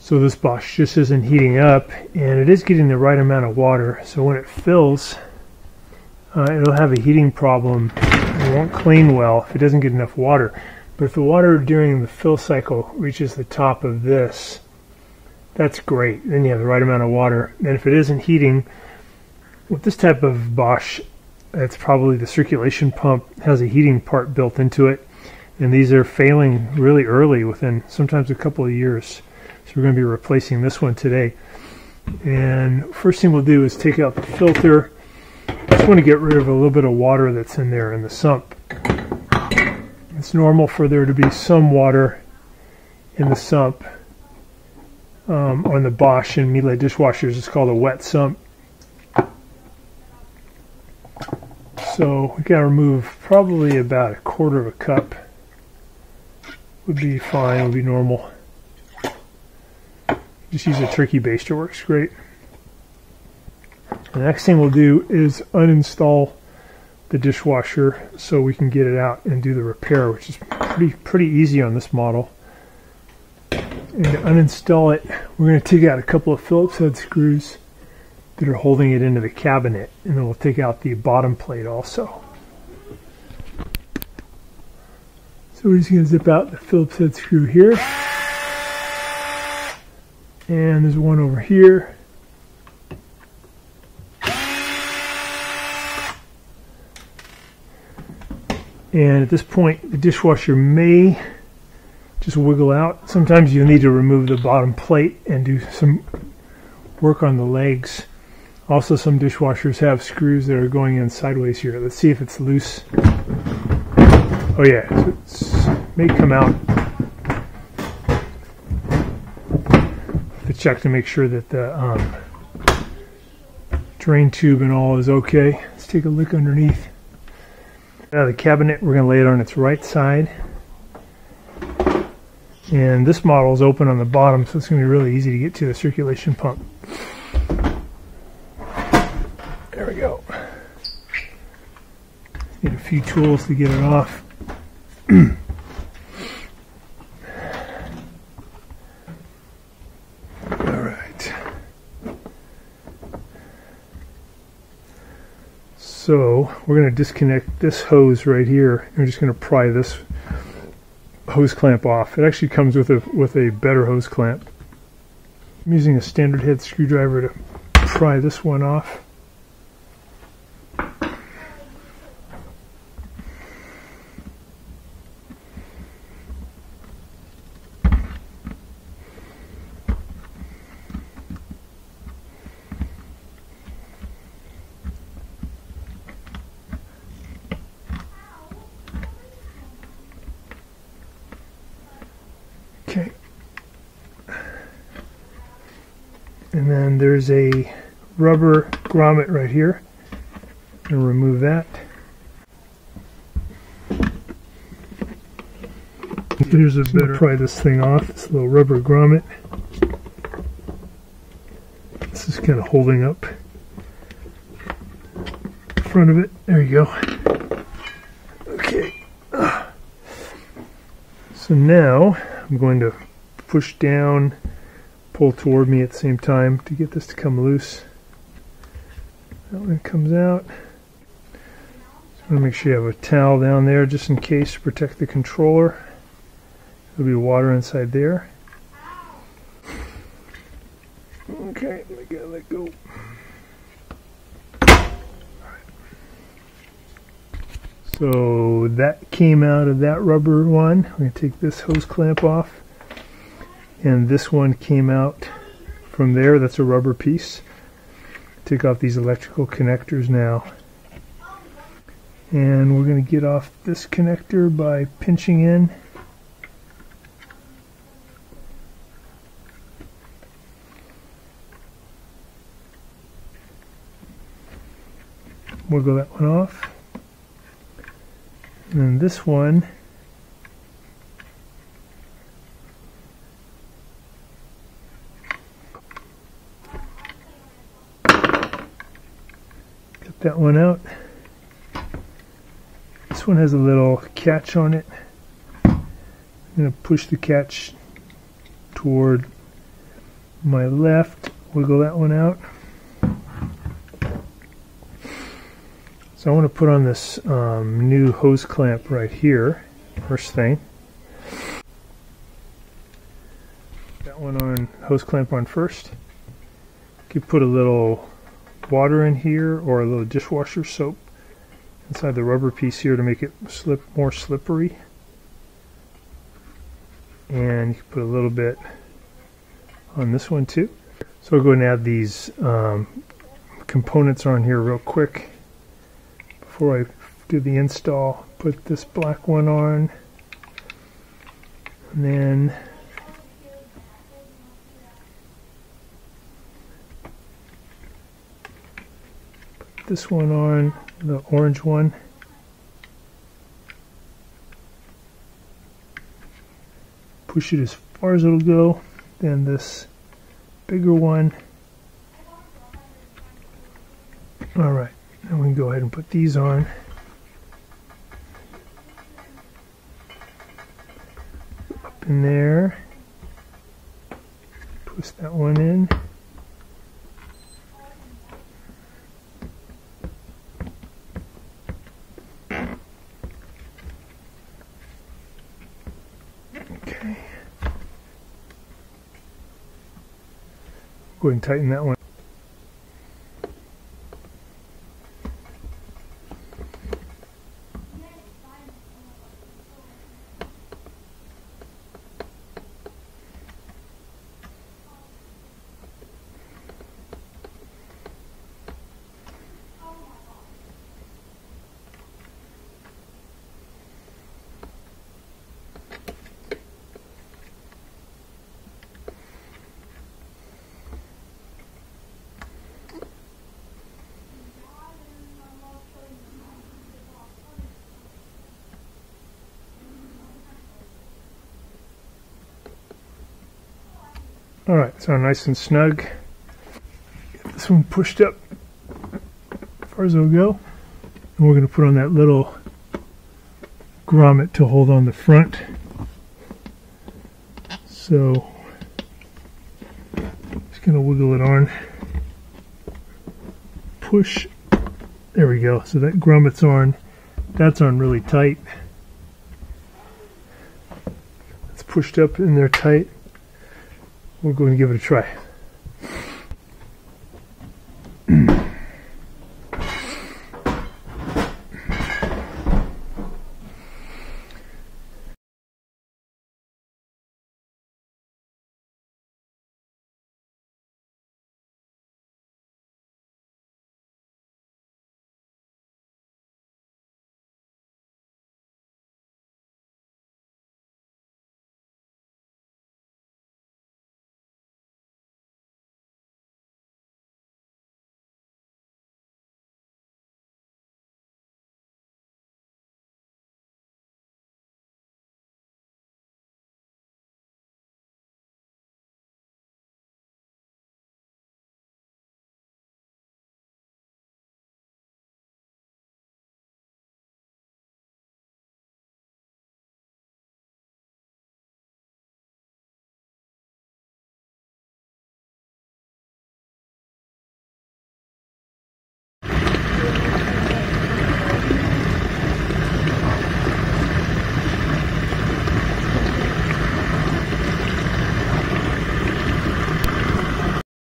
So this Bosch just isn't heating up, and it is getting the right amount of water. So when it fills, it'll have a heating problem. It won't clean well if it doesn't get enough water. But if the water during the fill cycle reaches the top of this, that's great. Then you have the right amount of water. And if it isn't heating, with this type of Bosch, it's probably the circulation pump has a heating part built into it. And these are failing really early, within sometimes a couple of years. So we're going to be replacing this one today. And first thing we'll do is take out the filter. Just want to get rid of a little bit of water that's in there in the sump. It's normal for there to be some water in the sump. On the Bosch and Miele dishwashers, it's called a wet sump. So we got to remove probably about 1/4 cup. Would be fine, would be normal. Just use a turkey baster, works great. The next thing we'll do is uninstall the dishwasher so we can get it out and do the repair, which is pretty easy on this model. And to uninstall it, we're going to take out a couple of Phillips head screws that are holding it into the cabinet, and then we'll take out the bottom plate also. So we're just going to zip out the Phillips head screw here. And there's one over here. And at this point, the dishwasher may just wiggle out. Sometimes you'll need to remove the bottom plate and do some work on the legs. Also, some dishwashers have screws that are going in sideways here. Let's see if it's loose. Oh yeah, it may come out. Check to make sure that the drain tube and all is okay. Let's take a look underneath. Now the cabinet, we're going to lay it on its right side. And this model is open on the bottom, so it's going to be really easy to get to the circulation pump. There we go. Need a few tools to get it off. So we're going to disconnect this hose right here. I'm just going to pry this hose clamp off. It actually comes with a better hose clamp. I'm using a standard head screwdriver to pry this one off. Okay, and then there's a rubber grommet right here. I'm going to remove that. Here's a better pry this thing off, this little rubber grommet. This is kind of holding up the front of it. There you go. Okay. So now I'm going to push down, pull toward me at the same time to get this to come loose. That one comes out. Just want to make sure you have a towel down there just in case to protect the controller. There'll be water inside there. Okay, I gotta let go. So that came out of that rubber one. I'm going to take this hose clamp off. And this one came out from there. That's a rubber piece. Take off these electrical connectors now. And we're going to get off this connector by pinching in. Wiggle that one off. And then this one, get that one out. This one has a little catch on it. I'm going to push the catch toward my left, wiggle that one out. So I want to put on this new hose clamp right here, first thing. That one on, hose clamp on first. You could put a little water in here or a little dishwasher soap inside the rubber piece here to make it more slippery. And you can put a little bit on this one too. So I'll go and add these components on here real quick before I do the install. Put this black one on, and then put this one on, the orange one. Push it as far as it'll go. Then this bigger one. Alright, now we can go ahead and put these on. Up in there. Twist that one in. Okay. Go ahead and tighten that one. Alright, so nice and snug. Get this one pushed up as far as it'll go. And we're going to put on that little grommet to hold on the front. So, just going to wiggle it on. Push. There we go. So that grommet's on. That's on really tight. It's pushed up in there tight. We're going to give it a try.